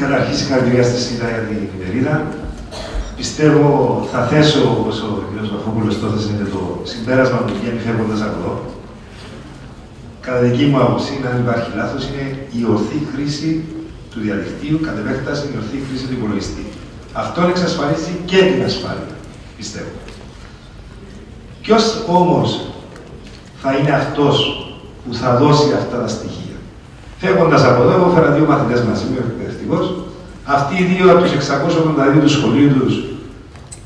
Καταρχήν, συγχαρητήρια στη ΣΥΤΑ για την ημερίδα. Πιστεύω, θα θέσω, όπως ο κ. Βαρφόπουλος το έθεσε, το συμπέρασμα που βγαίνει φεύγοντας από εδώ. Κατά δική μου άποψη, αν υπάρχει λάθος, είναι η ορθή χρήση του διαδικτύου, κατ' επέκταση η ορθή χρήση του υπολογιστή. Αυτό εξασφαλίζει και την ασφάλεια, πιστεύω. Ποιος όμως θα είναι αυτός που θα δώσει αυτά τα στοιχεία? Φεύγοντας από εδώ, εγώ φέρα δύο μαθητές μαζί μου, εκπαιδευτικός. Αυτοί οι δύο από τους 682 του σχολείου τους,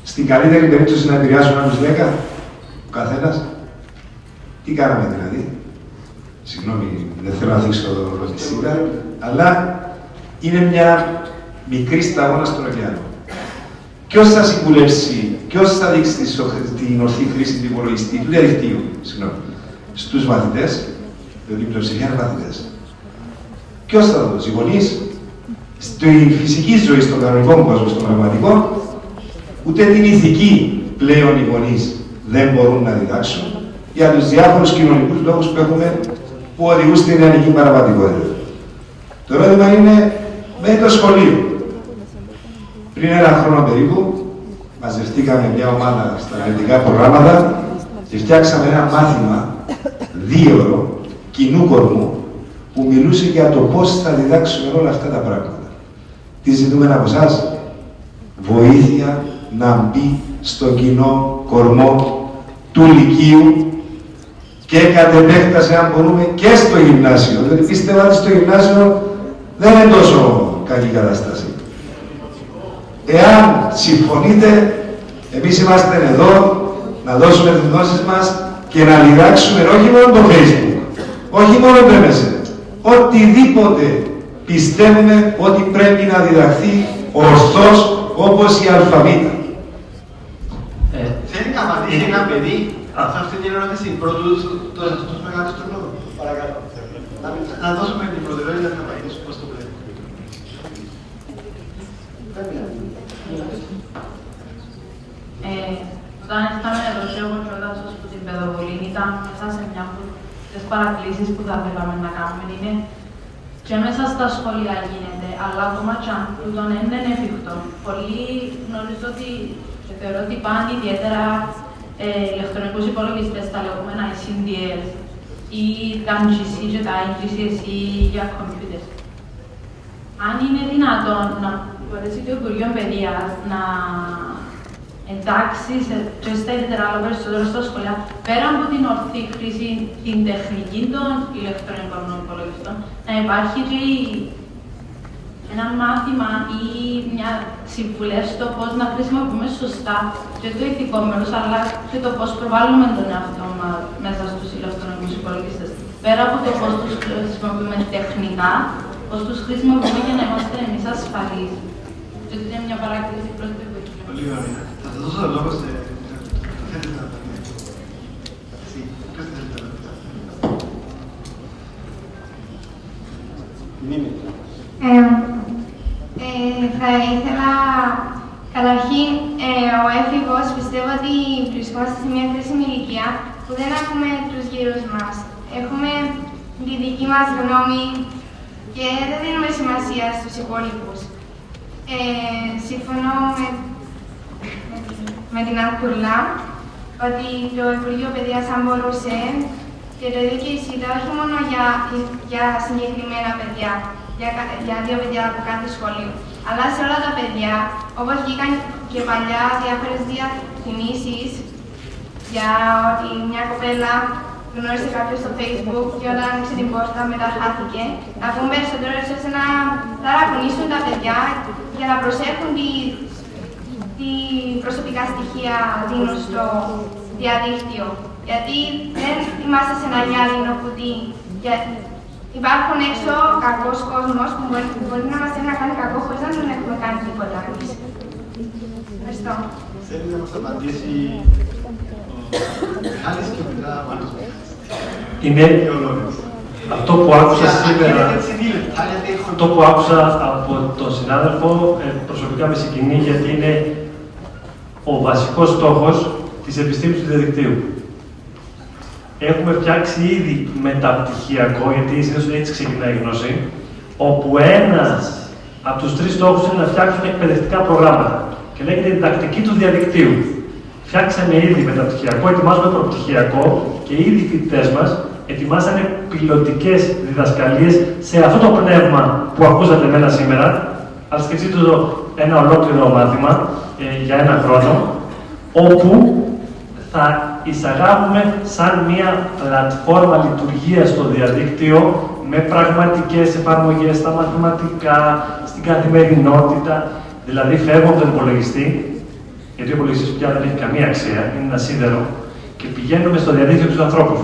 στην καλύτερη περίπτωση να επηρεάσουν άλλους 10, ο καθένας. Τι κάναμε δηλαδή? Συγγνώμη, δεν θέλω να δείξω το ρόλο της ΣΥΤΑ, αλλά είναι μια μικρή σταγόνα στον ωκεανό. Ποιος θα συμβουλεύσει, ποιος θα δείξει την ορθή χρήση του υπολογιστή, του διαδικτύου, στους μαθητές, διότι η πλειοψηφία είναι μαθητές. Ποιος θα το δώσει, οι γονείς? Στη φυσική ζωή, στον κανονικό κόσμο, στον πραγματικό, ούτε την ηθική πλέον οι γονείς δεν μπορούν να διδάξουν για τους διάφορους κοινωνικούς λόγους που έχουμε που οδηγούν στην νεανική παραβατικότητα. Το ερώτημα είναι με το σχολείο. Πριν ένα χρόνο περίπου, μαζευτήκαμε μια ομάδα στα αναλυτικά προγράμματα και φτιάξαμε ένα μάθημα 2ωρο κοινού κορμού που μιλούσε για το πώς θα διδάξουμε όλα αυτά τα πράγματα. Τι ζητούμε από εσάς? Βοήθεια να μπει στο κοινό κορμό του Λυκείου και κατ' επέκταση, αν μπορούμε, και στο γυμνάσιο. Δηλαδή πίστευα ότι στο γυμνάσιο δεν είναι τόσο καλή κατάσταση. Εάν συμφωνείτε, εμείς είμαστε εδώ να δώσουμε τις γνώσεις μας και να διδάξουμε όχι μόνο το Facebook, όχι μόνο το MSN, οτιδήποτε πιστεύουμε ότι πρέπει να διδαχθεί ορθώς, όπως η αλφαβήτα. Θέλει να απαντήσει ένα παιδί σε αυτή την ερώτηση πρώτου στους μεγάλους του λόγου? Παρακαλώ. Να δώσουμε την προτεραιότητα να απαντήσουμε πώς το πρέπει. Όταν ήρθαμε εδώ και εγώ και όταν σας που την παιδοβολή ήταν μέσα σε μια από τις παρακλήσεις που θα θέλαμε να κάνουμε είναι και μέσα στα σχολεία γίνεται, αλλά ακόμα και αν τούτον είναι εφικτό. Πολλοί γνωρίζω ότι και θεωρώ ότι πάνε ιδιαίτερα ηλεκτρονικούς υπολογιστές, τα λεγόμενα CDL ή τα MGC και τα IGCSE για κομπιούτερ. Αν είναι δυνατόν να μπορέσει το Υπουργείο Παιδείας να εντάξει και στα ιδιαίτερα άλλο περισσότερο στα σχολεία, πέρα από την ορθή χρήση, την τεχνική των ηλεκτρονικών υπολογιστών, να υπάρχει και ένα μάθημα ή μια συμβουλές στο πώς να χρησιμοποιούμε σωστά και το ηθικό μέρος, αλλά και το πώς προβάλλουμε τον εαυτό μας μέσα στους ηλεκτρονικούς υπολογιστές. Πέρα από το πώς τους χρησιμοποιούμε τεχνικά, πώς τους χρησιμοποιούμε για να είμαστε εμείς ασφαλείς. Και αυτή είναι μια παράκληση προς το Υπουργείο. Πολύ ωραία. Θα σας δώσω το λόγο σε... Θα ήθελα, καταρχήν, ο έφηβος πιστεύω ότι βρισκόμαστε σε μια κρίσιμη ηλικία που δεν έχουμε τους γύρους μας. Έχουμε τη δική μας γνώμη και δεν δίνουμε σημασία στους υπόλοιπους. Συμφωνώ με την Αρκουρλά ότι το Υπουργείο Παιδείας αν μπορούσε και το ίδιο και η ΣΥΤΑ όχι μόνο για συγκεκριμένα παιδιά, για δύο παιδιά από κάθε σχολείο, αλλά σε όλα τα παιδιά, όπως βγήκαν και παλιά διάφορες διαφημίσεις για ότι μια κοπέλα γνώρισε κάποιον στο Facebook και όταν άνοιξε την πόρτα μετά χάθηκε, να πούμε περισσότερο ώστε να ταρακουνήσουν τα παιδιά για να προσέχουν τι προσωπικά στοιχεία δίνουν στο διαδίκτυο. Γιατί δεν είμαστε σε ένα γυάλινο κουτί. Υπάρχουν έξω κακός κόσμος που μπορεί να μας θέλει να κάνει κακό χωρίς να τον έχουμε κάνει τίποτα εμείς. Ευχαριστώ. Θέλει να μας απαντήσει ο Μιχάλης και μετά ο Μάνος. Είναι αυτό που άκουσα σήμερα, αυτό που άκουσα από τον συνάδελφο προσωπικά με συγκινεί, γιατί είναι ο βασικός στόχος της επιστήμης του διαδικτύου. Έχουμε φτιάξει ήδη μεταπτυχιακό, γιατί συνήθως έτσι ξεκινάει η γνώση, όπου ένας από τους 3 στόχους είναι να φτιάξουν εκπαιδευτικά προγράμματα και λέγεται διδακτική του διαδικτύου. Φτιάξαμε ήδη μεταπτυχιακό, ετοιμάζουμε προπτυχιακό και ήδη οι φοιτητές μας ετοιμάσανε πιλωτικές διδασκαλίες σε αυτό το πνεύμα που ακούσατε εμένα σήμερα. Αλλά σκεφτείτε ένα ολόκληρο μάθημα για 1 χρόνο, όπου θα εισαγάγουμε σαν μια πλατφόρμα λειτουργίας στο διαδίκτυο με πραγματικές εφαρμογές στα μαθηματικά, στην καθημερινότητα. Δηλαδή φεύγουμε από τον υπολογιστή, γιατί ο υπολογιστής πια δεν έχει καμία αξία, είναι ένα σίδερο, και πηγαίνουμε στο διαδίκτυο τους ανθρώπους.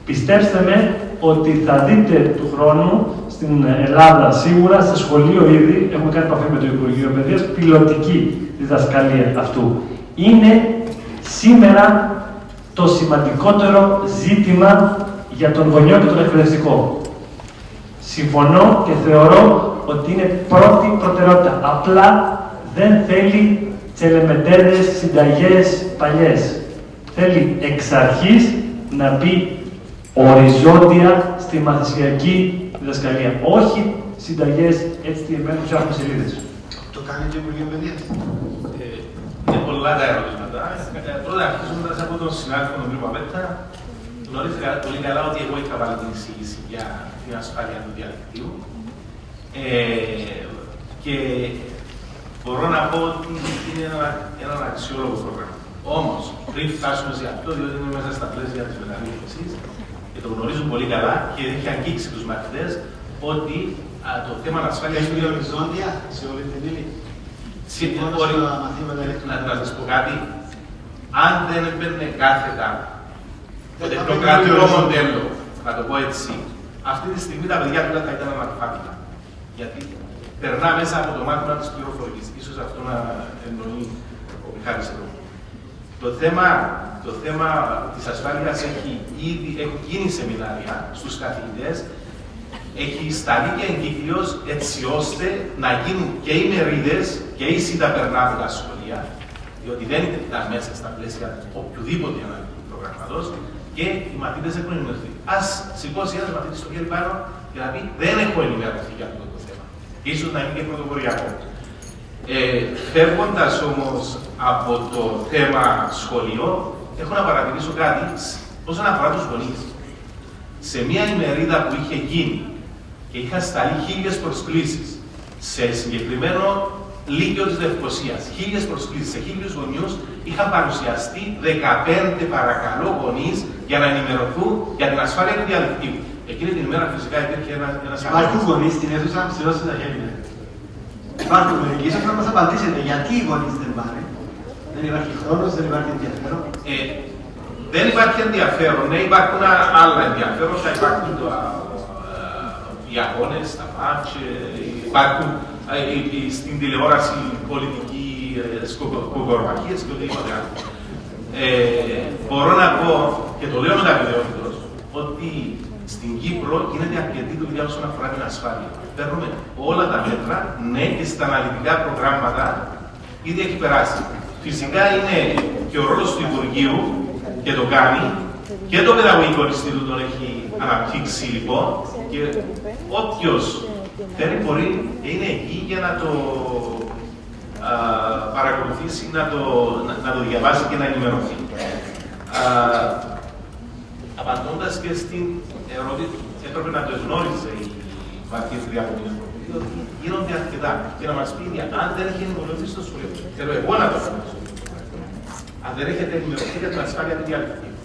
Πιστέψτε με ότι θα δείτε του χρόνου στην Ελλάδα σίγουρα, σε σχολείο ήδη, έχουμε κάνει επαφή με το Υπουργείο Παιδείας, πιλωτική διδασκαλία αυτού. Είναι σήμερα το σημαντικότερο ζήτημα για τον γονιό και τον εκπαιδευτικό. Συμφωνώ και θεωρώ ότι είναι πρώτη προτεραιότητα. Απλά δεν θέλει τσελεμετέδες, συνταγές παλιές. Θέλει εξ αρχής να μπει οριζόντια στη μαθησιακή διδασκαλία. Όχι συνταγές έτσι τιεμένες που φτιάχνουμε σελίδες. Το κάνει και ο Υπουργείο Παιδείας. Είναι πολλά τα ερωτήματα. Πρώτα, αρχίζοντας από τον συνάδελφο τον κύριο Παπέτα, γνωρίζετε πολύ καλά ότι εγώ είχα βάλει την εισήγηση για την ασφάλεια του διαδικτύου. Και μπορώ να πω ότι είναι ένα αξιόλογο πρόγραμμα. Όμως, πριν φτάσουμε σε αυτό, διότι είναι μέσα στα πλαίσια της μεταρρύθμισης, και το γνωρίζουν πολύ καλά και έχει αγγίξει τους μαθητές, ότι το θέμα της ασφάλειας είναι οριζόντια σε όλη την ύλη. Να σας πω κάτι. Αν δεν έμπαινε κάθετα το τεχνοκρατικό μοντέλο, να το πω έτσι, αυτή τη στιγμή τα παιδιά του θα ήταν αναλφάβητα. Γιατί περνά μέσα από το μάθημα της πληροφορικής. Ίσως αυτό να εννοεί ο Μιχάλης εδώ. Το θέμα της ασφάλειας έχει γίνει σεμινάρια στους καθηγητές, έχει σταλεί και εγκύκλειος έτσι ώστε να γίνουν και οι μερίδες και οι συνταπερνάδες στα σχολεία, διότι δεν ήταν μέσα στα πλαίσια οποιοδήποτε αναλυτικού προγράμματος και οι μαθητές έχουν ενημερωθεί. Ας σηκώσει ένας μαθητής στο χέρι πάνω και να πει: δεν έχω ενημερωθεί για αυτό το θέμα. Ίσως να είναι και πρωτοποριακό. Φεύγοντας όμως από το θέμα σχολείο, έχω να παρατηρήσω κάτι όσον αφορά τους γονείς. Σε μια ημερίδα που είχε γίνει και είχα σταλεί 1000 προσκλήσεις σε συγκεκριμένο Λύκειο της Λευκωσίας, 1000 προσκλήσεις σε 1000 γονιούς, είχαν παρουσιαστεί 15 παρακαλώ γονείς για να ενημερωθούν για την ασφάλεια του διαδικτύου. Εκείνη την ημέρα φυσικά υπήρχε ένας Υπάρχουν γονείς στην αίθουσα να ψηλώσουν τα χέρια. Υπάρχουν μερικοί, ίσως να μας απαντήσετε γιατί οι γονείς δεν πάνε. Δεν υπάρχει χρόνος, δεν υπάρχει ενδιαφέρον. Δεν υπάρχει ενδιαφέρον, ναι, υπάρχουν άλλα ενδιαφέροντα, υπάρχουν οι αγώνες, τα μάτς, υπάρχουν στην τηλεόραση πολιτική σκοπορμαχίες και οτιδήποτε άλλο. Μπορώ να πω, και το λέω μεταβεβαιότητος, ότι στην Κύπρο γίνεται αρκετή δουλειά όσον αφορά την ασφάλεια. Παίρνουμε όλα τα μέτρα, ναι, και στα αναλυτικά προγράμματα ήδη έχει περάσει. Φυσικά είναι και ο ρόλος του Υπουργείου και το κάνει, και το Παιδαγωγικό Ινστιτούτο τον έχει αναπτύξει λοιπόν, και όποιος θέλει μπορεί και είναι εκεί για να το παρακολουθήσει, να το διαβάσει και να ενημερωθεί. Απαντώντας και στην ερώτηση, έπρεπε να το γνώριζε η μαθήτρια από την Ευρωπαϊκή, ότι γίνονται αρκετά και να μας πει αν δεν έχει ενημερωθεί στο σχολείο. Θέλω εγώ να το γνωρίζω. Αν δεν έχετε ενημερωθεί για την ασφάλεια του διαδικτύου.